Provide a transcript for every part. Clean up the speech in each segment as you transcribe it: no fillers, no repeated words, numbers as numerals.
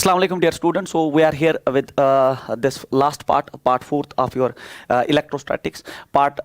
Assalamu alaikum, dear students. So we are here with this last part fourth of your electrostatics part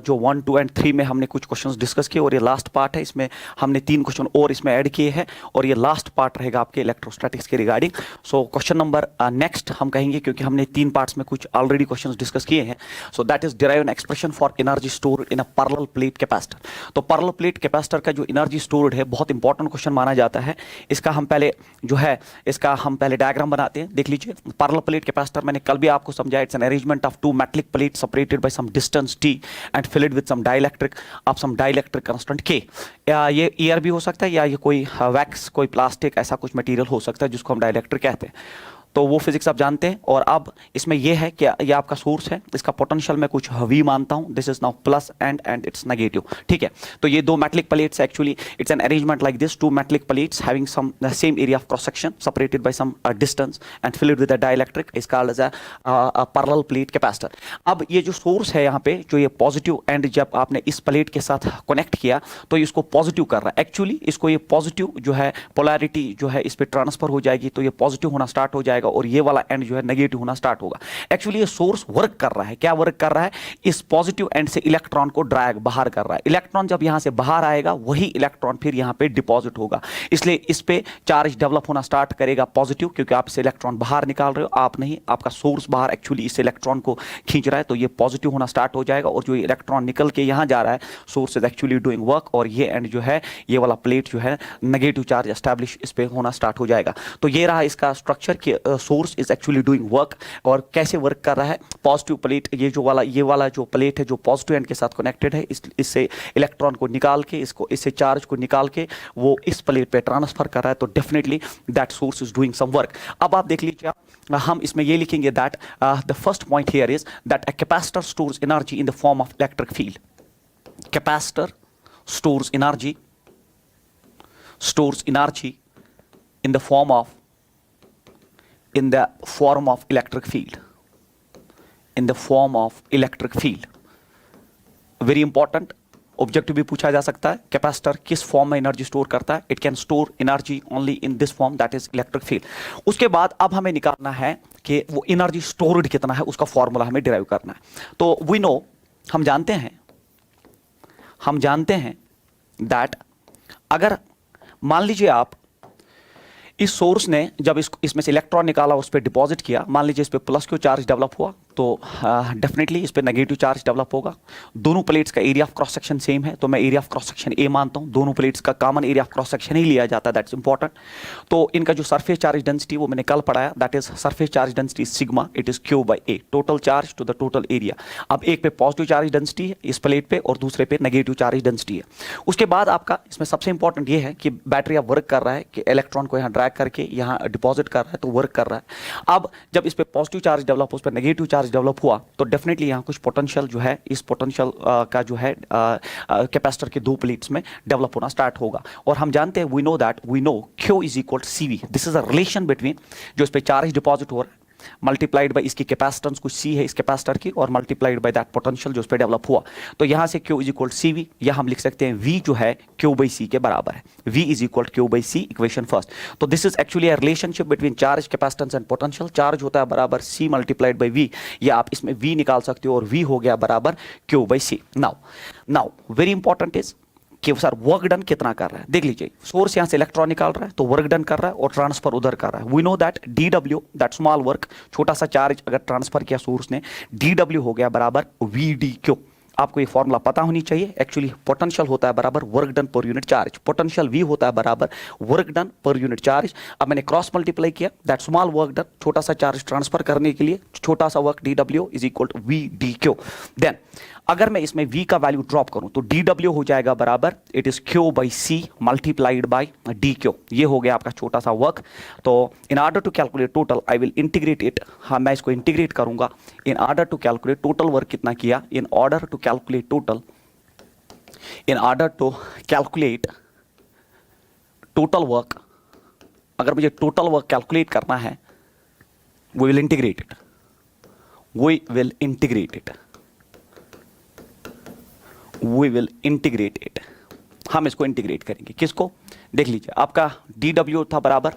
जो 1, 2 and 3 में हमने कुछ questions discuss किए और ये लास्ट पार्ट है. इसमें हमने 3 क्वेश्चन और इसमें ऐड किए हैं और ये लास्ट पार्ट रहेगा आपके इलेक्ट्रोस्टैटिक्स के regarding. So question number next हम कहेंगे क्योंकि हमने 3 पार्ट्स में कुछ ऑलरेडी क्वेश्चंस डिस्कस किए हैं. So that is derive an expression for energy stored in a parallel plate capacitor. तो पैरेलल प्लेट कैपेसिटर का जो एनर्जी स्टोर्ड है बहुत इंपॉर्टेंट क्वेश्चन माना जाता है. इसका हम पहले जो है इसका हम पहले डायग्राम बनाते हैं. देख लीजिए पैरेलल प्लेट कैपेसिटर मैंने कल भी आपको समझाया. It's an arrangement of two metallic plate separated by some distance t and filled with some dielectric of some dielectric constant k. ये ईयर भी हो सकता है या ये कोई वैक्स कोई प्लास्टिक ऐसा कुछ मटेरियल हो सकता है जिसको हम डाइलेक्ट्रिक कहते हैं. तो वो फिजिक्स आप जानते हैं. और अब इसमें ये है कि ये आपका सोर्स है. इसका पोटेंशियल मैं कुछ v मानता हूं. This is now plus and it's negative. ठीक है. तो ये दो metallic plates actually it's an arrangement like this. Two metallic plates having some same area of cross section separated by some distance and filled with a dielectric is called as a parallel plate capacitor. अब ये जो source है यहाँ पे जो ये positive and जब आपने इस प्लेट के साथ कनेक्ट किया तो ये इसको पॉजिटिव कर रहा है. एक्चुअली इसको ये पॉजिटिव जो है पोलैरिटी जो है इस पर ट्रांसफर हो जाएगी तो ये पॉजिटिव होना स्टार्ट हो जाएगा और ये वाला एंड जो है नेगेटिव होना स्टार्ट होगा. एक्चुअली ये सोर्स वर्क कर रहा है. क्या वर्क कर रहा है? इस पॉजिटिव एंड से इलेक्ट्रॉन को ड्रैग बाहर कर रहा है. इलेक्ट्रॉन जब यहां से बाहर आएगा वही इलेक्ट्रॉन फिर यहां पे डिपॉजिट होगा. इसलिए इस पे चार्ज डेवलप होना स्टार्ट करेगा पॉजिटिव क्योंकि आप इसे इलेक्ट्रॉन बाहर निकाल रहे हो. आप नहीं, आपका सोर्स बाहर एक्चुअली इस इलेक्ट्रॉन को खींच रहा है तो ये पॉजिटिव होना स्टार्ट हो जाएगा. और जो इलेक्ट्रॉन निकल के यहां जा रहा है source is actually doing work और ये एंड जो है ये वाला प्लेट जो है नेगेटिव चार्ज एस्टैब्लिश इस पे होना स्टार्ट हो जाएगा. तो ये रहा इसका स्ट्रक्चर कि source is actually doing work. और कैसे वर्क कर रहा है? पॉजिटिव प्लेट ये वाला जो प्लेट है जो पॉजिटिव एंड के साथ कनेक्टेड है इससे इलेक्ट्रॉन को निकाल के इससे चार्ज को निकाल के वो इस प्लेट पे ट्रांसफर कर रहा है. तो definitely that source is doing some work. अब आप देख लीजिए हम इसमें ये लिखेंगे that the first point here is that a capacitor stores energy in the form of electric field. Capacitor stores energy in the form of electric field. In the form of electric field. Very important. Objective भी पूछा जा सकता है. Capacitor किस form में energy store करता है? It can store energy only in this form that is electric field. उसके बाद अब हमें निकालना है कि वो एनर्जी स्टोर्ड कितना है. उसका फॉर्मूला हमें डिराइव करना है. तो वी नो हम जानते हैं दैट अगर मान लीजिए आप इस सोर्स ने जब इसमें से इलेक्ट्रॉन निकाला उस पर डिपॉजिट किया, मान लीजिए इस पर प्लस क्यू चार्ज डेवलप हुआ तो डेफिनेटली इस पर नेगेटिव चार्ज डेवलप होगा. दोनों प्लेट्स का area of cross section same है तो मैं area of cross section A मानता हूं. दोनों प्लेट्स का common area of cross section ही लिया जाता है. That's important. तो इनका जो सरफेस चार्ज डेंसिटी वो मैंने कल पढ़ाया. That is surface charge density sigma. It is Q by A. Total charge to the total area. अब एक पे पॉजिटिव चार्ज डेंसिटी है इस प्लेट पे और दूसरे पे नेगेटिव चार्ज डेंसिटी है. उसके बाद आपका इसमें सबसे इंपॉर्टेंट ये है कि बैटरी अब वर्क कर रहा है कि इलेक्ट्रॉन को यहाँ ड्रैग करके यहाँ डिपॉजिट कर रहा है तो वर्क कर रहा है. अब जब इस पे पॉजिटिव चार्ज डेवलप उस पर नेगेटिव चार्ज डेवलप हुआ तो डेफिनेटली यहाँ कुछ पोटेंशियल जो है इस पोटेंशियल का जो है कैपेसिटर के दो प्लेट्स में डेवलप होना स्टार्ट होगा. और हम जानते हैं we know Q is equal to CV. This is a relation between जो इस पे चार्ज डिपॉजिट हो रहा है मल्टीप्लाइड बाय इसकी कैपेसिटेंस कुछ C है इस कैपेसिटर की और मल्टीप्लाइड बाय दैट पोटेंशियल जो उस पे डेवलप हुआ. तो यहाँ से Q is equal to CV या हम लिख सकते हैं V जो है Q बाई C के बराबर है. V is equal to Q by C equation first. तो this is actually a relationship between charge capacitance and potential. Charge होता है बराबर C मल्टीप्लाइड बाई V या आप इसमें V निकाल सकते हो और V हो गया बराबर Q by C. Now very important is कि सर वर्क डन कितना कर रहा है. देख लीजिए सोर्स यहां से इलेक्ट्रॉन निकाल रहा है तो वर्क डन कर रहा है और ट्रांसफर उधर कर रहा है. We know that DW that small work छोटा सा चार्ज अगर ट्रांसफर किया सोर्स ने DW हो गया बराबर VDQ. आपको ये फॉर्मूला पता होनी चाहिए. एक्चुअली पोटेंशियल होता है बराबर work done per unit charge. Potential V होता है बराबर work done per unit charge. अब मैंने क्रॉस मल्टीप्लाई किया दैट स्मॉल वर्क डन छोटा सा चार्ज ट्रांसफर करने के लिए छोटा सा work DW is equal to VDQ. Then अगर मैं इसमें V का वैल्यू ड्रॉप करूं तो DW हो जाएगा बराबर it is Q by C multiplied by DQ. ये हो गया आपका छोटा सा वर्क. तो in order to calculate total I will integrate it. हाँ मैं इसको इंटीग्रेट करूंगा. In order to calculate total work कितना किया. In order to calculate total work अगर मुझे टोटल वर्क कैलकुलेट करना है वी विल इंटीग्रेट इट. हम इसको इंटीग्रेट करेंगे. किसको? देख लीजिए आपका DW था बराबर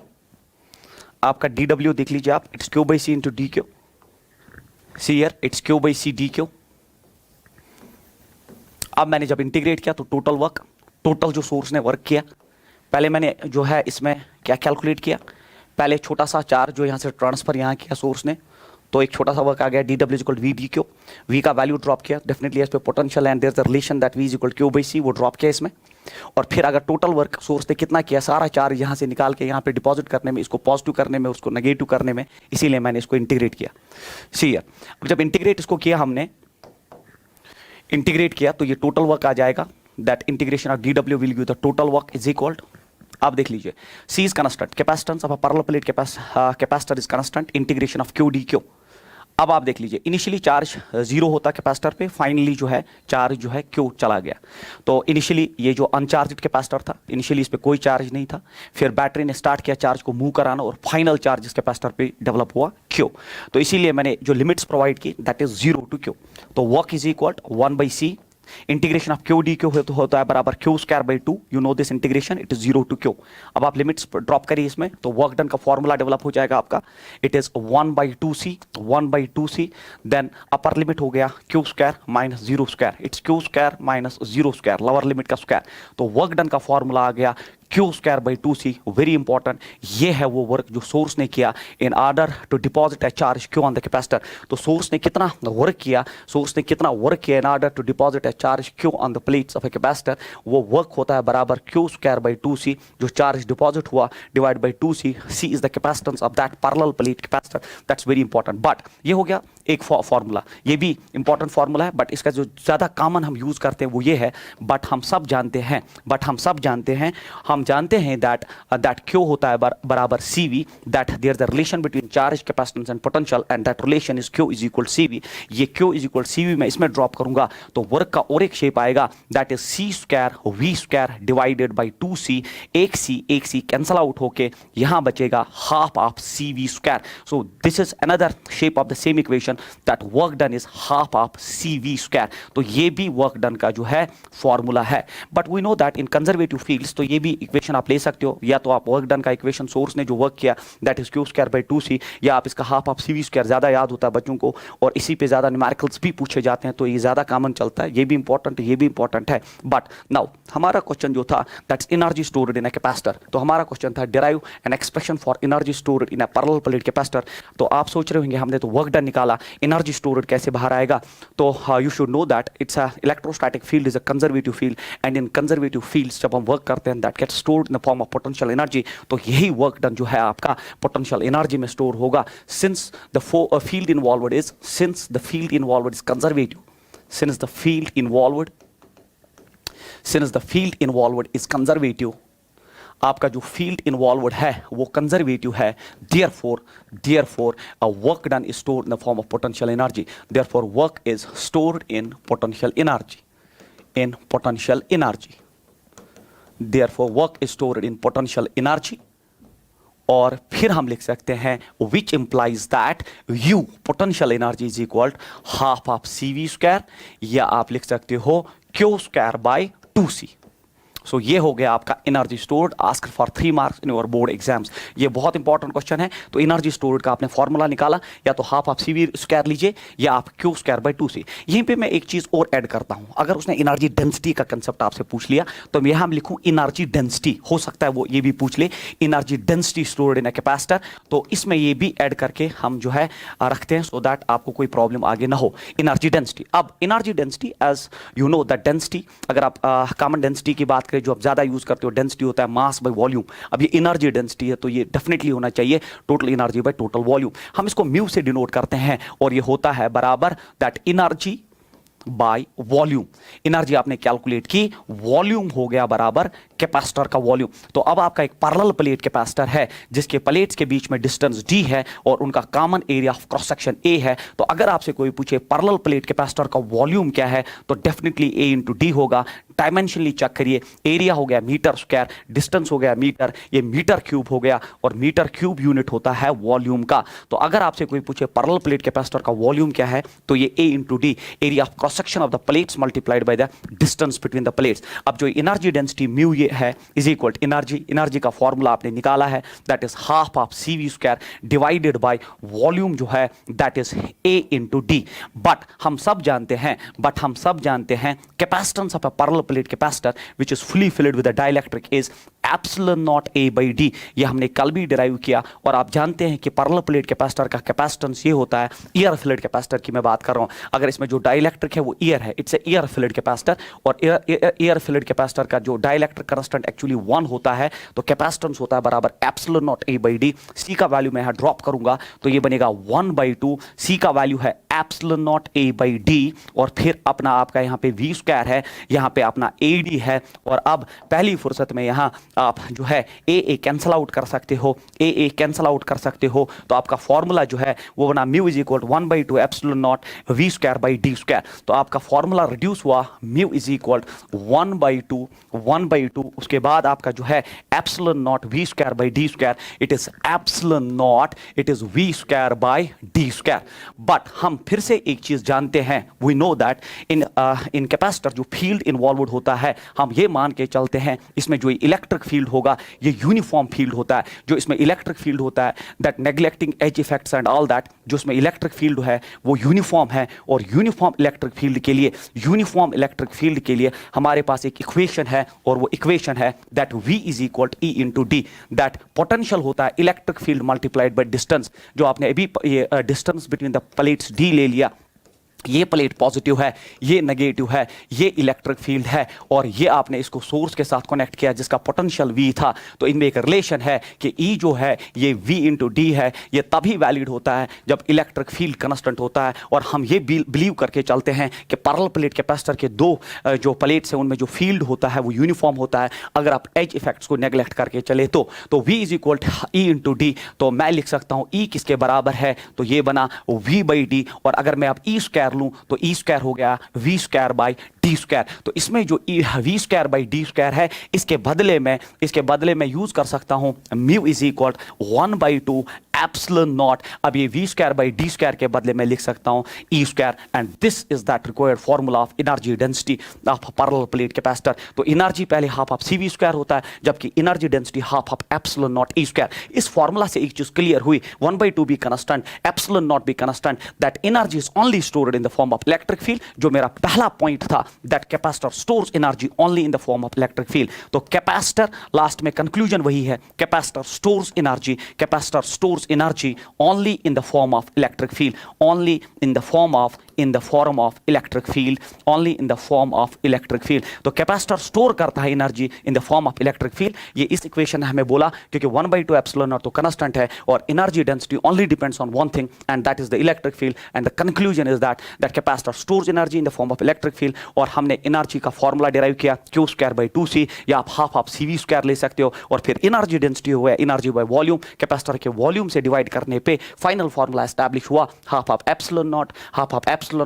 आपका dw देख लीजिए आप, it's Q by C into D Q, C here it's Q by C D Q. अब मैंने जब इंटीग्रेट किया तो टोटल वर्क, टोटल जो सोर्स ने वर्क किया, पहले मैंने जो है इसमें क्या कैलकुलेट किया, पहले छोटा सा चार्ज जो यहाँ से ट्रांसफर यहाँ किया सोर्स ने, तो एक छोटा सा वर्क आ गया D W equal V D Q, V का वैल्यू ड्रॉप किया डेफिनेटली एज पे potential and there is the relation that V is equal Q by C, वो ड्रॉप किया इसमें। और फिर अगर टोटल वर्क सोर्स ने कितना किया, सारा चार्ज यहाँ से निकाल के यहाँ पे डिपॉजिट करने में, इसको पॉजिटिव करने में, उसको नेगेटिव करने में, इसीलिए मैंने इसको इंटीग्रेट किया। सी अब जब इंटीग्रेट इसको किया हमने, इंटीग्रेट किया तो ये टोटल वर्क आ जाएगा, that integration of D W will give the total work is equal. आप देख लीजिए C is constant, capacitance of a parallel plate capacitor is constant, integration of Q D Q. अब आप देख लीजिए इनिशियली चार्ज जीरो होता capacitor पे, finally जो है चार्ज जो है क्यू चला गया। तो इनिशियली ये जो अनचार्ज कैपेसिटर था, इनिशियली इस पे कोई चार्ज नहीं था, फिर बैटरी ने स्टार्ट किया चार्ज को मूव कराना और फाइनल चार्ज इस कैपेसिटर पे डेवलप हुआ क्यू। तो इसीलिए मैंने जो लिमिट्स प्रोवाइड की दैट इज 0 टू क्यू। तो work is equal 1 by C, integration of Q D Q होता है बराबर Q square by 2, you know this integration, it is 0 to Q. अब आप लिमिट्स ड्रॉप करिए इसमें तो वर्क डन का फॉर्मूला डेवलप हो जाएगा आपका, it is 1 by 2c, 1 by 2c, then upper limit हो गया Q square minus 0 square, it's Q square minus 0 square, lower limit का स्क्वायर। तो वर्क डन का फॉर्मूला आ गया Q square by 2c, very important. ये है वो वर्क जो सोर्स ने किया in order to deposit a charge Q on the capacitor. तो सोर्स ने कितना वर्क किया, सोर्स ने कितना वर्क किया in order to deposit a charge Q on the plates of a capacitor, वो वर्क होता है बराबर क्यू स्क्वायर बाई 2c, जो चार्ज डिपॉजिट हुआ divide by 2c, c is the capacitance of that parallel plate capacitor, that's very important. But ये हो गया एक फॉर्मूला, ये भी इंपॉर्टेंट फॉर्मूला है, बट इसका जो ज़्यादा कॉमन हम यूज़ करते हैं वो ये है, बट हम सब जानते हैं, हम जानते हैं दैट क्यू होता है बराबर C V, that there is the relation between charge capacitance and potential and that relation is Q is equal C V. ये Q is equal C V मैं इसमें ड्रॉप करूंगा तो वर्क का और एक शेप आएगा, that is C square V square divided by 2c, एक सी कैंसल आउट होके यहाँ बचेगा half of C V square. So this is another shape of the same equation, that work done is half of C V square. तो ये भी work done का जो है फॉर्मूला है। But we know that in conservative fields तो ये भी इक्वेशन आप ले सकते हो, या तो आप वर्क डन का इक्वेशन सोर्स ने जो वर्क किया that is Q square by 2c, या आप इसका half of C V square, ज़्यादा याद होता है बच्चों को और इसी पे ज़्यादा न्यूमेरिकल्स भी पूछे जाते हैं तो ये ज़्यादा कॉमन चलता है, ये भी इंपॉर्टेंट है। बट नाउ हमारा क्वेश्चन जो था that's energy stored in a capacitor, तो हमारा क्वेश्चन था derive an expression for energy stored in a parallel plate capacitor. तो आप सोच रहे होंगे हमने तो वर्क डन निकाला, एनर्जी स्टोर्ड कैसे बाहर आएगा? तो you should know that it's a electrostatic field is a conservative field, and in conservative fields जब हम वर्क करते हैं that gets stored in the form of potential energy. तो यही वर्क डन जो है आपका पोटेंशियल एनर्जी में स्टोर होगा, since the field involved is conservative, since the field involved is conservative, आपका जो फील्ड इन्वॉल्वड है वो कंजर्वेटिव है, therefore a work done is stored in the form of potential energy, therefore work is stored in potential energy, और फिर हम लिख सकते हैं which implies that U potential energy is equal half of C V square, या आप लिख सकते हो क्यू स्क्वायर बाई 2c। सो ये हो गया आपका energy stored, ask for 3 marks in your board exams. ये बहुत इंपॉर्टेंट क्वेश्चन है। तो एनर्जी स्टोर्ड का आपने फॉर्मूला निकाला, या तो half of C V square लीजिए या आप क्यू स्क्वायर बाई 2c। यहीं पे मैं एक चीज़ और ऐड करता हूं, अगर उसने एनर्जी डेंसिटी का कंसेप्ट आपसे पूछ लिया तो मैं यहाँ लिखूँ एनर्जी डेंसिटी, हो सकता है वो ये भी पूछ ले energy density stored in a capacitor, तो इसमें ये भी ऐड करके हम जो है रखते हैं सो दैट आपको कोई प्रॉब्लम आगे ना हो। एनर्जी डेंसिटी, अब energy density as you know the density, अगर आप कॉमन डेंसिटी की बात करें जो आप ज़्यादा यूज करते हो, डेंसिटी होता है मास बाय वॉल्यूम। अब ये एनर्जी डेंसिटी है तो ये डेफिनेटली होना चाहिए total energy by total volume. हम इसको म्यू से डिनोट करते हैं और ये होता है बराबर that energy by volume. Energy आपने कैलकुलेट की, वॉल्यूम हो गया बराबर कैपेसिटर का वॉल्यूम। तो अब आपका एक पैरेलल प्लेट कैपेसिटर है जिसके प्लेट्स के बीच में डिस्टेंस d है और उनका common area of cross section a है। तो अगर आपसे कोई पूछे पैरेलल प्लेट कैपेसिटर का वॉल्यूम क्या है तो डेफिनेटली a इंटू डी होगा। डायमेंशनली चेक करिए, एरिया हो गया मीटर स्क्वायर, डिस्टेंस हो गया मीटर, ये मीटर क्यूब हो गया, और मीटर क्यूब यूनिट होता है वॉल्यूम का। तो अगर आपसे कोई पूछे पैरेलल प्लेट कैपेसिटर का वॉल्यूम क्या है, तो ये A into D, area of cross section of the plates multiplied by the distance between the plates. अब जो एनर्जी डेंसिटी म्यू ये है इज इक्वल एनर्जी का फॉर्मूला आपने निकाला है, that is half of CV square divided by volume जो है that is A into D. But हम सब जानते हैं capacitance of a parallel plate capacitor which is fully filled with the dielectric is epsilon nought A by D. ये हमने कल भी डिराइव किया, और आप जानते हैं कि पैरेलल प्लेट कैपेसिटर का कैपेसिटेंस ये होता है, ईयर फिल्ड कैपेसिटर की मैं बात कर रहा हूं। अगर इसमें जो डाइलेक्ट्रिक है वो ईयर है, it's a year field capacitor, और ईयर फिल्ड कैपेसिटर का जो डाइलेक्ट्रिक कांस्टेंट एक्चुअली 1 होता है, तो कैपेसिटेंस होता है बराबर epsilon nought A by D. C का वैल्यू मैं यहां ड्रॉप करूंगा तो ये बनेगा 1/2, सी का वैल्यू है epsilon nought A by D, और फिर अपना आपका यहां पे V स्क्वायर है, यहां पे अपना AD है। और अब पहली फुर्सत में यहां आप जो है ए कैंसल आउट कर सकते हो, ए कैंसल आउट कर सकते हो, तो आपका फॉर्मूला जो है वो बना mu is equal 1/2 epsilon naught V square by D square. तो आपका फॉर्मूला रिड्यूस हुआ, म्यू इज इक्वल 1/2, उसके बाद आपका जो है epsilon naught V square by D square, it is epsilon naught, it is V square by D square. But हम फिर से एक चीज जानते हैं, we know that in capacitor जो फील्ड इन्वॉल्व होता है, हम ये मान के चलते हैं इसमें जो इलेक्ट्रिक फील्ड होगा ये यूनिफॉर्म फील्ड होता है। जो इसमें इलेक्ट्रिक फील्ड होता है that neglecting edge effects and all that, जो इसमें इलेक्ट्रिक फील्ड है वो यूनिफॉर्म है। और यूनिफॉर्म इलेक्ट्रिक फील्ड के लिए हमारे पास एक इक्वेशन है, और वो इक्वेशन है that V is equal E into D, that potential होता है electric field multiplied by distance. जो आपने अभी ये distance between the plates D ले लिया, ये प्लेट पॉजिटिव है, ये नेगेटिव है, ये इलेक्ट्रिक फील्ड है, और ये आपने इसको सोर्स के साथ कनेक्ट किया जिसका पोटेंशियल V था। तो इनमें एक रिलेशन है कि E जो है ये V इंटू डी है, ये तभी वैलिड होता है जब इलेक्ट्रिक फील्ड कांस्टेंट होता है। और हम ये बिलीव करके चलते हैं कि पैरेलल प्लेट कैपेसिटर के दो जो प्लेट्स हैं उनमें जो फील्ड होता है वो यूनिफॉर्म होता है। अगर आप एज इफेक्ट्स को नेग्लेक्ट करके चले तो V is equal E into D, तो मैं लिख सकता हूँ E किसके बराबर है, तो ये बना V बाई डी, और अगर मैं आप E स्क्वायर लूं तो E स्क्वायर हो गया V square by D square. तो इसमें जो V square by D square है, इसके बदले में यूज कर सकता हूं mu is equal 1/2 epsilon not. अब ये V square by D square के बदले में लिख सकता हूं E square, and this is that required formula of energy density of parallel plate capacitor. तो एनर्जी पहले हाफ ऑफ CV स्क्वायर होता है, जबकि energy density half of epsilon not E square. इस फॉर्मूला से एक चीज क्लियर हुई, 1/2 भी कांस्टेंट, एप्सिलॉन नॉट भी constant, that energy is only stored in the form of electric field. जो मेरा पहला पॉइंट था that capacitor stores energy only in the form of electric field. तो कैपेसिटर, लास्ट में कंक्लूजन वही है, capacitor stores energy only in the form of electric field, only in the form of electric field, only in the form of electric field। तो capacitor store करता है energy in the form of electric field. ये इस equation ने हमें बोला क्योंकि 1/2 epsilon not तो कांस्टेंट है, और energy density only depends on one thing, and that is the electric field. And the conclusion is that capacitor stores energy in the form of electric field. और हमने energy का formula derive किया Q square by 2C, या आप half of CV square ले सकते हो, और फिर एनर्जी डेंसिटी हुआ एनर्जी बाय वॉल्यूम, कैपेसिटर के वॉल्यूम से डिवाइड करने पे फाइनल फॉर्मूला एस्टैब्लिश हुआ half of epsilon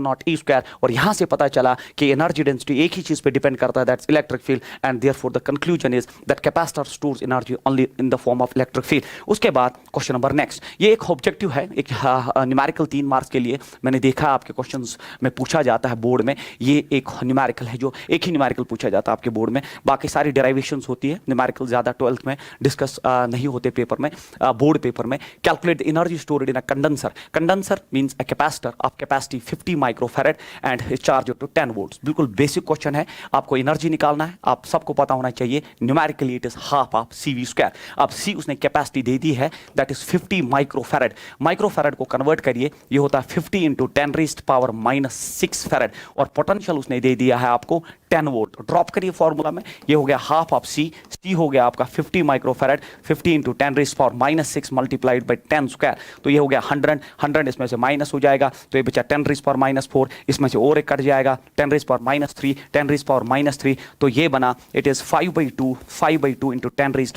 not E square. और यहां से पता चला कि एनर्जी डेंसिटी एक ही चीज पे डिपेंड करता है, that's electric field, and therefore the conclusion is that capacitor stores energy only in the form of electric field. उसके बाद क्वेश्चन नंबर नेक्स्ट, ये एक ऑब्जेक्टिव है, एक न्यूमेरिकल 3 मार्क्स के लिए मैंने देखा आपके क्वेश्चंस में पूछा जाता है बोर्ड में। ये एक न्यूमेरिकल है जो एक ही न्यूमेरिकल पूछा जाता है आपके बोर्ड में, बाकी सारी डेरिवेशंस होती है, न्यूमेरिकल ज्यादा 12th में डिस्कस नहीं होते पेपर में, बोर्ड पेपर में। Calculate the energy stored in a condenser means a capacitor of capacity 50 microfarad and charge to 10 volts. बिल्कुल बेसिक क्वेश्चन है, आपको एनर्जी निकालना है, आप सबको पता होना चाहिए numerically it is half of CV square. अब C उसने कैपेसिटी दे दी है दैट इज 50 माइक्रोफैराड। माइक्रोफैराड को कन्वर्ट करिए, ये होता है 50 इंटू 10⁻⁻6 फैराड, और पोटेंशियल उसने दे दिया है आपको 10 वोल्ट। ड्रॉप करिए फॉर्मूला में, ये हो गया हाफ ऑफ C हो गया आपका 50 microfarad, 50 into 10⁻⁻6 multiplied by 10 square, तो ये हो गया 100 इसमें से माइनस हो जाएगा, तो ये बचा 10⁻⁻4, इसमें से और एक कट जाएगा 10⁻3, 10⁻3, तो ये बना इट इज 5/2 इंटू 10⁻3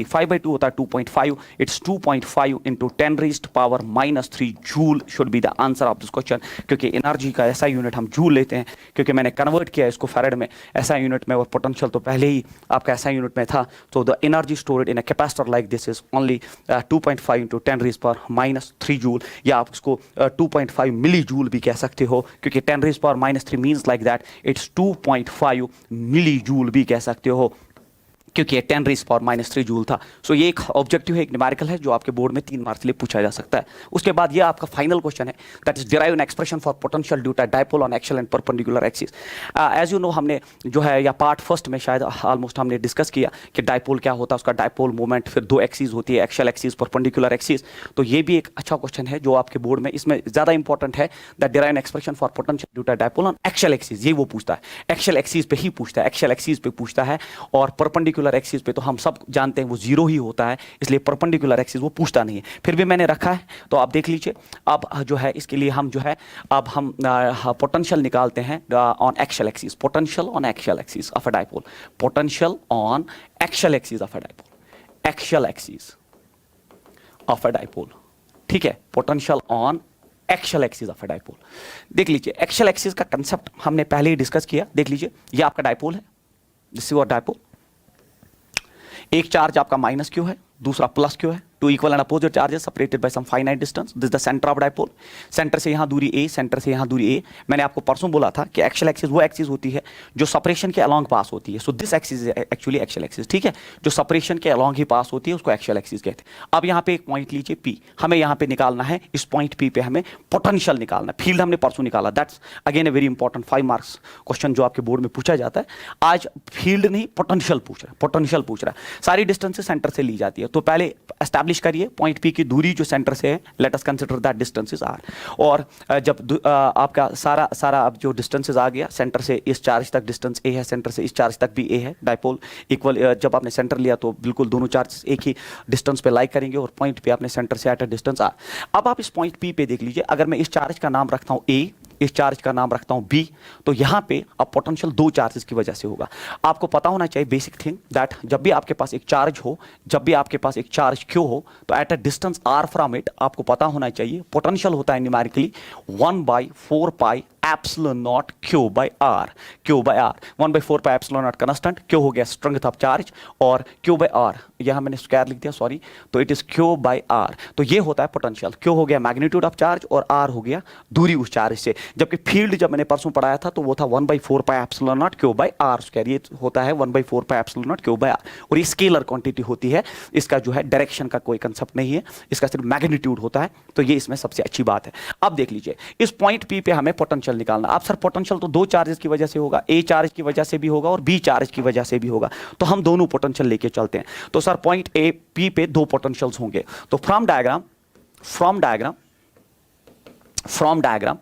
5/2 होता है 2.5, it's 2.5 into 10⁻3 joule should be the answer of this question, क्योंकि एनर्जी का ऐसा यूनिट हम जूल लेते हैं, क्योंकि मैंने कन्वर्ट किया इसको फैराड में, एसआई यूनिट में, और पोटेंशियल तो पहले ही आपका एसआई यूनिट में था। तो the energy stored in a capacitor like this is only 2.5 into 10⁻³ joule, या आप उसको 2.5 मिली जूल भी कह सकते हो, क्योंकि 10⁻³ means like that it's 2.5 milli joule भी कह सकते हो, क्योंकि 10⁻³ जूल था। सो ये एक ऑब्जेक्टिव है, एक न्यूमेरिकल है, जो आपके बोर्ड में 3 मार्क्स के लिए पूछा जा सकता है। उसके बाद ये आपका फाइनल क्वेश्चन है, that is derive an expression for potential due to dipole on axial and perpendicular axis. As you know, हमने जो है, या पार्ट फर्स्ट में शायद ऑलमोस्ट हमने डिस्कस किया कि डायपोल क्या होता है, उसका डायपोल मोमेंट, फिर 2 एक्सिस होती है, एक्सियल एक्सिस, परपेंडिकुलर एक्सिस। तो ये भी एक अच्छा क्वेश्चन है जो आपके बोर्ड में, इसमें ज़्यादा इंपॉर्टेंट है, that derive an expression for potential due to dipole on axial axis, ये वो पूछता है, एक्सियल एक्सिस पे ही पूछता है, एक्सियल एक्सिस पे पूछता है, और परपेंडिकुलर एक्सिस पे तो हम सब जानते हैं वो 0 ही होता है, इसलिए परपेंडिकुलर एक्सिस वो पूछता नहीं है। फिर भी मैंने रखा है, तो आप देख लीजिए। अब जो है इसके लिए हम जो है, अब हम पोटेंशियल निकालते हैं on axial axis, potential on axial axis of a dipole, potential on axial axis of a dipole, axial axis of a dipole, ठीक है, potential on axial axis of a dipole. देख लीजिए, एक्सियल एक्सिस का concept हमने पहले ही discuss किया। देख लीजिए, ये आपका डायपोल है, दिस इज योर डायपोल। एक चार्ज आपका माइनस क्यू है, दूसरा प्लस क्यू है, 2 equal and opposite charges separated by some finite distance. This the centre of dipole. Centre से यहां दूरी a, सेंटर से यहां दूरी a। मैंने आपको परसों बोला था कि एक्सियल एक्सिस वो एक्सिस होती है जो सेपरेशन के अलोंग पास होती है। So this axis is actually axial axis, ठीक है, जो सेपरेशन के अलोंग ही पास होती है उसको एक्सियल एक्सिस कहते हैं। अब यहां पे एक पॉइंट लीजिए P, हमें यहां पे निकालना है, इस पॉइंट P पे हमें पोटेंशियल निकालना है। फील्ड हमने परसों निकाला, that's again a very important 5 marks question जो आपके बोर्ड में पूछा जाता है। आज फील्ड नहीं, पोटेंशियल पूछ रहा है, पोटेंशियल पूछ रहा है। सारी डिस्टेंस सेंटर से ली जाती है, तो पहले एस्टैब्लिश करिए पॉइंट P की दूरी जो सेंटर से है, let us consider that distance is r। और जब आपका सारा अब जो डिस्टेंसेस आ गया, सेंटर से इस चार्ज तक डिस्टेंस a है, सेंटर से इस चार्ज तक भी a है, डायपोल इक्वल, जब आपने सेंटर लिया तो बिल्कुल दोनों चार्ज एक ही डिस्टेंस पे लाई करेंगे, और पॉइंट पे आपने सेंटर से एट अ डिस्टेंस r। अब आप इस पॉइंट P पे देख लीजिए, अगर मैं इस चार्ज का नाम रखता हूं a, इस चार्ज का नाम रखता हूं B, तो यहां पे अब पोटेंशियल 2 चार्जेस की वजह से होगा। आपको पता होना चाहिए बेसिक थिंग, दैट जब भी आपके पास एक चार्ज हो, जब भी आपके पास एक चार्ज Q हो, तो at a distance r from it आपको पता होना चाहिए पोटेंशियल होता है numerically 1/4 pi epsilon naught Q by R, Q by R, 1/4 pi epsilon not constant, Q हो गया स्ट्रेंथ ऑफ चार्ज, और Q by R, यहां मैंने स्क्वायर लिख दिया, सॉरी, तो it is Q by R। तो ये होता है पोटेंशियल, Q हो गया मैग्नीट्यूड ऑफ चार्ज, और R हो गया दूरी उस चार्ज से। जबकि फील्ड जब मैंने परसों पढ़ाया था तो वो था 1/4 pi epsilon naught Q by R square, ये होता है 1/4 pi epsilon naught Q by R, और ये स्केलर क्वांटिटी होती है, इसका जो है डायरेक्शन का कोई कंसेप्ट नहीं है, इसका सिर्फ मैग्नीट्यूड होता है। तो ये इसमें सबसे अच्छी बात है। अब देख लीजिए, इस पॉइंट P पे हमें पोटेंशियल निकालना। आप सर पोटेंशियल तो 2 चार्जेस की वजह से होगा, A चार्ज की वजह से भी होगा और B चार्ज की वजह से भी होगा, तो हम दोनों पोटेंशियल लेके चलते हैं। तो सर पॉइंट A P पे 2 पोटेंशियल्स होंगे। तो फ्रॉम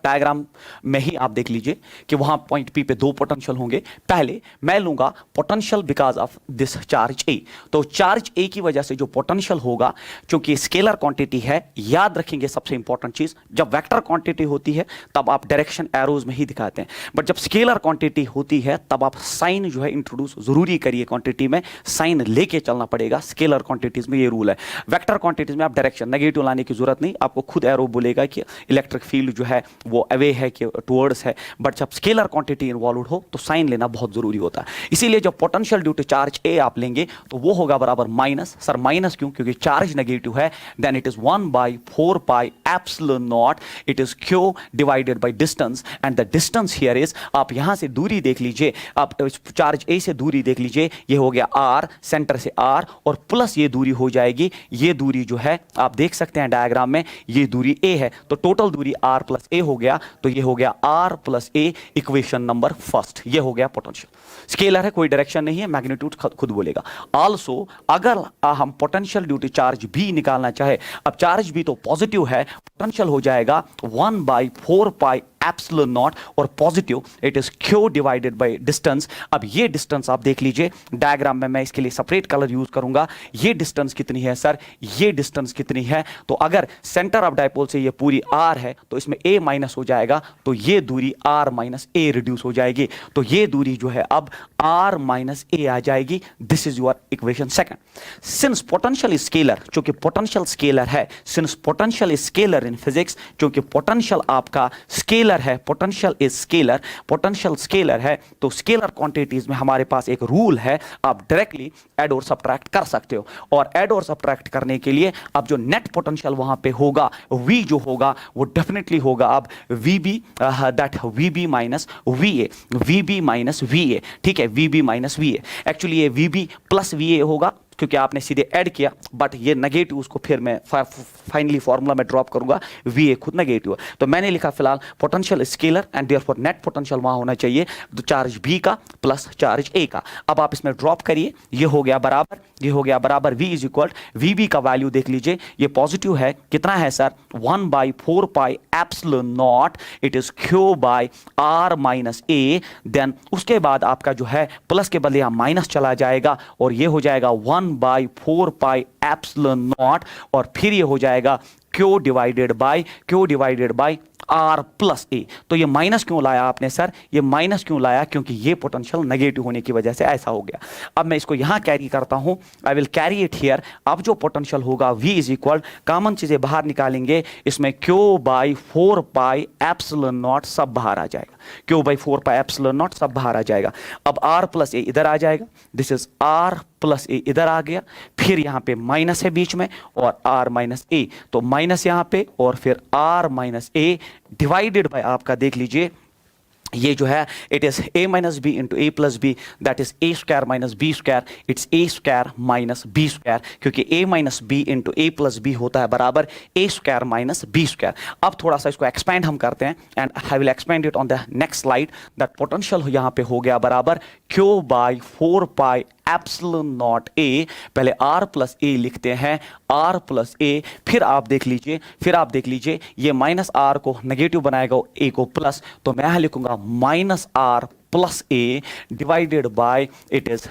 डायग्राम में ही आप देख लीजिए कि वहां पॉइंट P पे 2 पोटेंशियल होंगे। पहले मैं लूंगा potential because of this charge A। तो चार्ज A की वजह से जो पोटेंशियल होगा, क्योंकि स्केलर क्वांटिटी है, याद रखेंगे सबसे इंपॉर्टेंट चीज, जब वेक्टर क्वांटिटी होती है तब आप डायरेक्शन एरोज में ही दिखाते हैं, बट जब स्केलर क्वांटिटी होती है तब आप साइन जो है इंट्रोड्यूस जरूरी करिए क्वांटिटी में, साइन लेके चलना पड़ेगा। स्केलर क्वांटिटीज में ये रूल है। वेक्टर क्वांटिटीज में आप डायरेक्शन नेगेटिव लाने की जरूरत नहीं, आपको खुद एरो बोलेगा कि इलेक्ट्रिक फील्ड जो है वो अवे है कि टुवर्ड्स है, बट जब स्केलर क्वांटिटी इन्वॉल्व हो तो साइन लेना बहुत जरूरी होता है। इसीलिए जब पोटेंशियल ड्यू टू चार्ज ए आप लेंगे तो वो होगा बराबर माइनस। सर माइनस क्यों? क्योंकि चार्ज नेगेटिव है, then it is 1/4 pi epsilon naught, it is Q divided by distance, and the distance here is, आप यहां से दूरी देख लीजिए, आप चार्ज ए से दूरी देख लीजिए, ये हो गया R, सेंटर से R, और प्लस ये दूरी हो जाएगी, ये दूरी जो है आप देख सकते हैं डायग्राम में, ये दूरी A है, तो टोटल दूरी R प्लस ए हो गया, तो ये हो गया R प्लस ए, इक्वेशन नंबर फर्स्ट, ये हो गया पोटेंशियल। स्केलर है, कोई डायरेक्शन नहीं है, मैग्नीट्यूड खुद बोलेगा। आल्सो अगर हम potential due to charge B निकालना चाहे, अब चार्ज B तो पॉजिटिव है, पोटेंशियल हो जाएगा 1/4 पाई एप्सिलॉन नॉट, और positive it is Q divided by distance. अब ये डिस्टेंस आप देख लीजिए डायग्राम में, मैं इसके लिए सेपरेट कलर यूज करूंगा। ये डिस्टेंस कितनी है सर? ये डिस्टेंस कितनी है? तो अगर सेंटर ऑफ डायपोल से ये पूरी R है तो इसमें A माइनस हो जाएगा, तो ये दूरी R माइनस A रिड्यूस हो जाएगी, तो ये दूरी जो है अब R माइनस A आ जाएगी। This is your equation second. Since potential is scalar, क्योंकि पोटेंशियल स्केलर है, since potential is scalar in physics, क्योंकि पोटेंशियल आपका स्केलर स्केलर है, potential is scalar, potential scalar है, तो स्केलर क्वांटिटीज में हमारे पास एक रूल है, आप डायरेक्टली ऐड और सब्ट्रैक्ट कर सकते हो। और ऐड और सब्ट्रैक्ट करने के लिए अब जो नेट पोटेंशियल वहां पे होगा, V जो होगा वो डेफिनेटली होगा अब VB, that VB minus VA, VB minus VA, ठीक है, VB माइनस VA। एक्चुअली ये VB प्लस VA होगा क्योंकि आपने सीधे ऐड किया, बट ये नेगेटिव उसको फिर मैं फाइनली फॉर्मूला में ड्रॉप करूंगा, VA खुद नेगेटिव है। तो मैंने लिखा फिलहाल potential scalar and therefore net potential वहां होना चाहिए तो चार्ज B का प्लस चार्ज A का। अब आप इसमें ड्रॉप करिए, ये हो गया बराबर, ये हो गया बराबर V इज इक्वल VB का वैल्यू देख लीजिए, ये पॉजिटिव है, कितना है sir, 1/4 pi epsilon naught, it is Q by R minus A। Then उसके बाद आपका जो है प्लस के बदले यहां माइनस चला जाएगा और ये हो जाएगा 1/4 पाई एप्सिलॉन नॉट, और फिर ये हो जाएगा Q divided bye R plus A। तो ये माइनस क्यों लाया आपने सर, ये माइनस क्यों लाया, क्योंकि ये पोटेंशियल नेगेटिव होने की वजह से ऐसा हो गया। अब मैं इसको यहां कैरी करता हूं, I will carry it here. अब जो पोटेंशियल होगा V इज इक्वल, कॉमन चीजें बाहर निकालेंगे, इसमें Q/4 पाई एप्सिलॉन नॉट सब बाहर आ जाएगा, Q/4 पाई एप्सिलॉन नॉट सब बाहर आ जाएगा। अब R प्लस A इधर आ जाएगा, this is R plus A इधर आ गया, फिर यहां पे माइनस है बीच में और R माइनस A, तो माइनस यहां पे और फिर R minus A divided by आपका देख लीजिए ये जो है it is A minus B into A plus B, that is A square minus B square, it's A square minus B square, क्योंकि A minus B into A plus B होता है बराबर A square minus B square. अब थोड़ा सा इसको expand हम करते हैं and I will expand it on the next slide. That potential यहाँ पे हो गया बराबर Q/4 pi epsilon nought A, पहले R प्लस A लिखते हैं, R प्लस A, फिर आप देख लीजिए ये माइनस R को नेगेटिव बनाएगा A को प्लस, तो मैं यहां लिखूंगा minus R plus A divided bye it is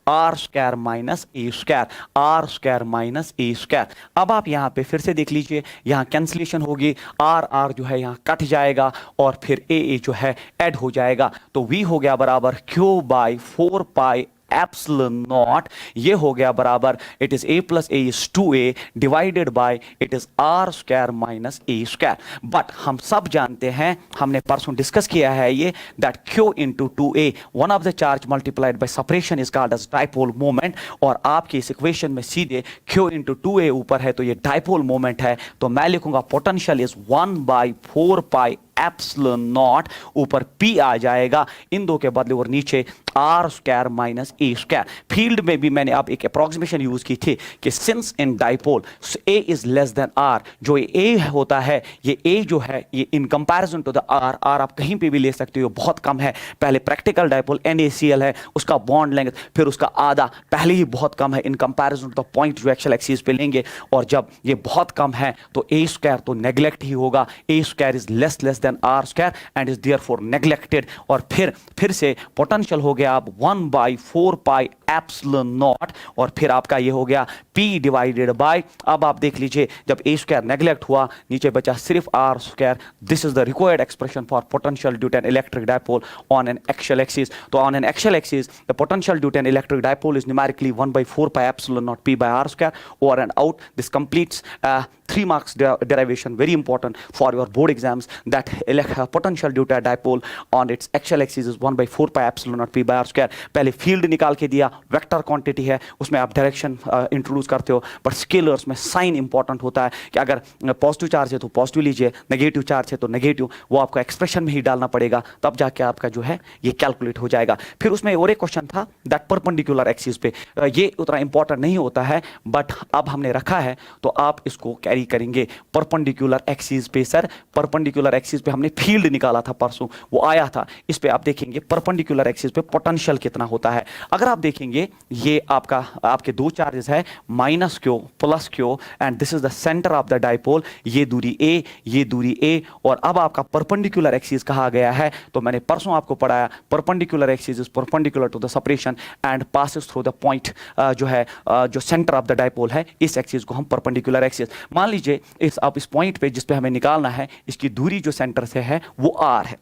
R square minus A square, R square minus A square. अब आप यहाँ पे फिर से देख लीजिए, यहाँ कैंसिलेशन होगी, R जो है यहाँ कट जाएगा और फिर A जो है ऐड हो जाएगा, तो V हो गया बराबर Q/4 पाई एप्सिलॉन नॉट, ये हो गया बराबर it is A plus A is 2A divided by it is R square minus A square. But हम सब जानते हैं, हमने परसों डिस्कस किया है ये, that Q into 2A, one of the charge multiplied by separation is called as dipole moment, और आपकी इस इक्वेशन में सीधे Q इंटू 2A ऊपर है तो ये डाइपोल मोमेंट है, तो मैं लिखूंगा potential is 1/4 pi epsilon not, ऊपर P आ जाएगा इन दो के बदले और नीचे R square minus A square. Field में भी मैंने अब एक अप्रोक्सीमेशन यूज की थी कि since in dipole A is less than R, जो A होता है ये A जो है ये in comparison to the R आप कहीं पे भी ले सकते हो, बहुत कम है। पहले प्रैक्टिकल डाइपोल NaCl है, उसका बॉन्ड लेंथ फिर उसका आधा पहले ही बहुत कम है in comparison to the point जो एक्सियल एक्सिस पे लेंगे, और जब ये बहुत कम है तो A स्क्वायर तो नेग्लेक्ट ही होगा, A square is less than R square and is therefore neglected. और फिर से पोटेंशियल हो गया अब 1/4 पाई एप्सिलॉन नॉट, और फिर आपका ये हो गया P डिवाइडेड बाय, अब आप देख लीजिए जब A स्क्वायर नेग्लेक्ट हुआ नीचे बचा सिर्फ R square, this is the required expression for potential due to an electric dipole on an axial axis. तो on an axial axis the potential due to an electric dipole is numerically 1/4 pi epsilon nought P by R square, over and out. This completes 3 marks derivation, very important for your board exams, that potential due to a dipole on its axial axis is 1/4 pi epsilon naught P by R square। पहले field निकाल के दिया, vector quantity है, उसमें आप direction introduce करते हो, but scalars में साइन इंपॉर्टेंट होता है कि अगर पॉजिटिव चार्ज है तो पॉजिटिव लीजिए, नेगेटिव चार्ज है तो नेगेटिव, वो आपको एक्सप्रेशन में ही डालना पड़ेगा, तब जाके आपका जो है ये कैलकुलेट हो जाएगा। फिर उसमें और एक क्वेश्चन था दैट परपेंडिकुलर एक्सिस पे, ये उतना इंपॉर्टेंट नहीं होता है, बट अब हमने रखा है तो आप इसको कैरी करेंगे परपेंडिकुलर एक्सिस पे। सर परपेंडिकुलर एक्सिस पे हमने फील्ड निकाला था परसों, वो आया था, इस पे आप देखेंगे परपेंडिकुलर एक्सिस पे पोटेंशियल कितना होता है। अगर आप देखेंगे ये आपके दो चार्जेस है, minus Q plus Q, and this is the centre of the dipole, ये दूरी A, ये दूरी A, और अब आपका परपेंडिकुलर एक्सिस कहा गया है, तो मैंने परसों आपको पढ़ाया perpendicular axis is perpendicular to the separation and passes through the point, जो है जो सेंटर ऑफ द डाइपोल है, इस एक्सिस को हम परपेंडिकुलर एक्सिस मान लीजिए। इस पॉइंट पे जिस पे हमें निकालना है, इसकी दूरी जो सेंटर से है वो R है,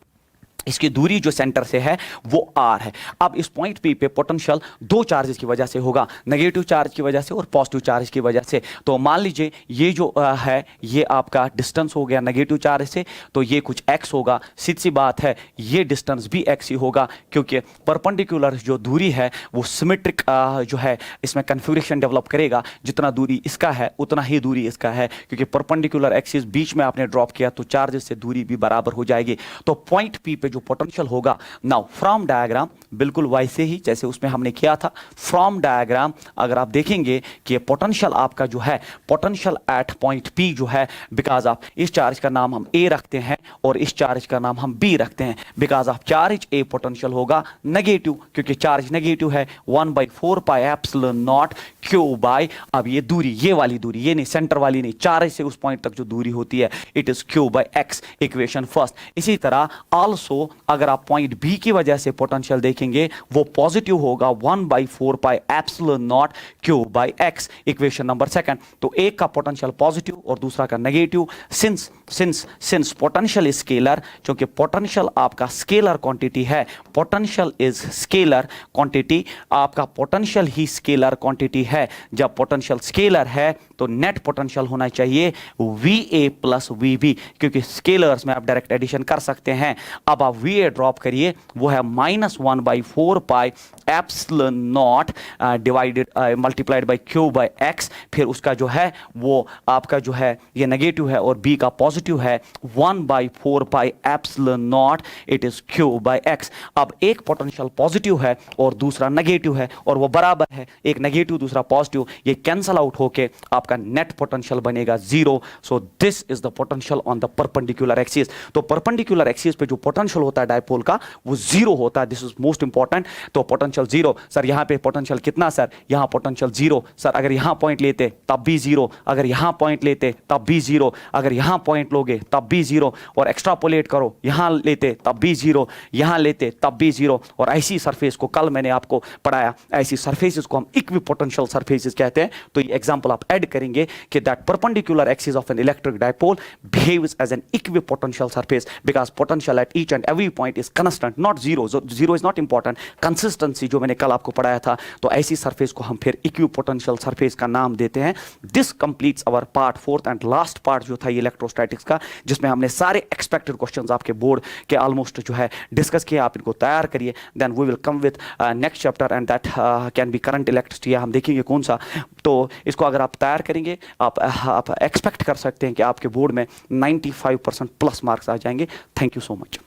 इसकी दूरी जो सेंटर से है वो r है। अब इस पॉइंट P पे पोटेंशियल दो चार्जेस की वजह से होगा, नेगेटिव चार्ज की वजह से और पॉजिटिव चार्ज की वजह से। तो मान लीजिए ये जो है ये आपका डिस्टेंस हो गया नेगेटिव चार्ज से, तो ये कुछ x होगा। सीधी सी बात है ये डिस्टेंस भी x ही होगा, क्योंकि परपेंडिकुलर जो दूरी है वो सिमेट्रिक जो है इसमें कन्फिग्रेशन डेवलप करेगा। जितना दूरी इसका है उतना ही दूरी इसका है, क्योंकि परपेंडिकुलर एक्सिस बीच में आपने ड्रॉप किया तो चार्जेस से दूरी भी बराबर हो जाएगी। तो पॉइंट P पे जो पोटेंशियल होगा, नाउ फ्रॉम डायग्राम बिल्कुल वैसे ही जैसे उसमें हमने किया था। फ्रॉम डायग्राम अगर आप देखेंगे कि पोटेंशियल आपका जो है पोटेंशियल एट पॉइंट P जो है, बिकॉज आप इस चार्ज का नाम हम A रखते हैं और इस चार्ज का नाम हम B रखते हैं, because of charge A potential होगा नेगेटिव, क्योंकि चार्ज नेगेटिव है 1/4 pi epsilon naught Q by, अब ये दूरी ये वाली दूरी, ये नहीं सेंटर वाली नहीं, चार्ज से उस पॉइंट तक जो दूरी होती है it is Q by X, equation first. इसी तरह आल्सो अगर आप पॉइंट B की वजह से पोटेंशियल देखेंगे वो पॉजिटिव होगा 1/4 pi epsilon naught Q by X, equation number second. तो एक का पोटेंशियल पॉजिटिव और दूसरा का negative. Since potential is scalar, क्योंकि पोटेंशियल आपका स्केलर क्वांटिटी है, पोटेंशियल इज स्केलर क्वांटिटी, आपका पोटेंशियल ही स्केलर क्वांटिटी है। जब पोटेंशियल स्केलर है तो नेट पोटेंशियल होना चाहिए VA प्लस VB, क्योंकि स्केलर्स में आप डायरेक्ट एडिशन कर सकते हैं। अब आप VA ड्रॉप करिए, वो है -1/4 pi epsilon naught divided multiplied by Q by X, फिर उसका जो है वो आपका जो है ये नेगेटिव है और B का पॉजिटिव है 1/4 pi epsilon naught, it is Q by X। अब एक पोटेंशियल पॉजिटिव है और दूसरा नेगेटिव है और वो बराबर है, एक नेगेटिव दूसरा पॉजिटिव, ये कैंसल आउट होके आपका नेट पोटेंशियल बनेगा 0। सो this is the potential on the perpendicular axis. तो परपेंडिकुलर एक्सिस पे जो पोटेंशियल होता है डायपोल का वो 0 होता है, दिस इज मोस्ट इंपॉर्टेंट। तो पोटेंशियल 0, सर यहाँ पे पोटेंशियल कितना, सर यहाँ पोटेंशियल 0, सर अगर यहाँ पॉइंट लेते तब भी 0, अगर यहाँ पॉइंट लेते तब भी 0, अगर यहाँ पॉइंट लोगे तब भी 0, और एक्स्ट्रापोलेट करो यहाँ लेते तब भी 0, यहाँ लेते तब भी 0। और ऐसी सरफेस को कल मैंने आपको पढ़ाया, ऐसी सरफेसेस को हम इक्विपोटेंशियल सरफेसेस कहते हैं। तो ये एग्जांपल आप ऐड करेंगे कि that perpendicular axis of an electric dipole behaves as an equipotential surface, because potential at each and every point is constant, not 0, 0 is not important, consistency जो मैंने कल आपको पढ़ाया था। तो ऐसी सरफेस को हम फिर इक्विपोटेंशियल सरफेस का नाम देते हैं। This completes our part 4th and last part जो था इलेक्ट्रोस्टैटिक्स का, जिसमें हमने सारे एक्सपेक्टेड क्वेश्चंस आपके बोर्ड के ऑलमोस्ट जो है डिस्कस किए। आप इनको तैयार करिए, then we will come with next chapter and that can be current electricity, हम देखेंगे कौन सा। तो इसको अगर आप तैयार करेंगे आप एक्सपेक्ट कर सकते हैं कि आपके बोर्ड में 95% प्लस मार्क्स आ जाएंगे। Thank you so much.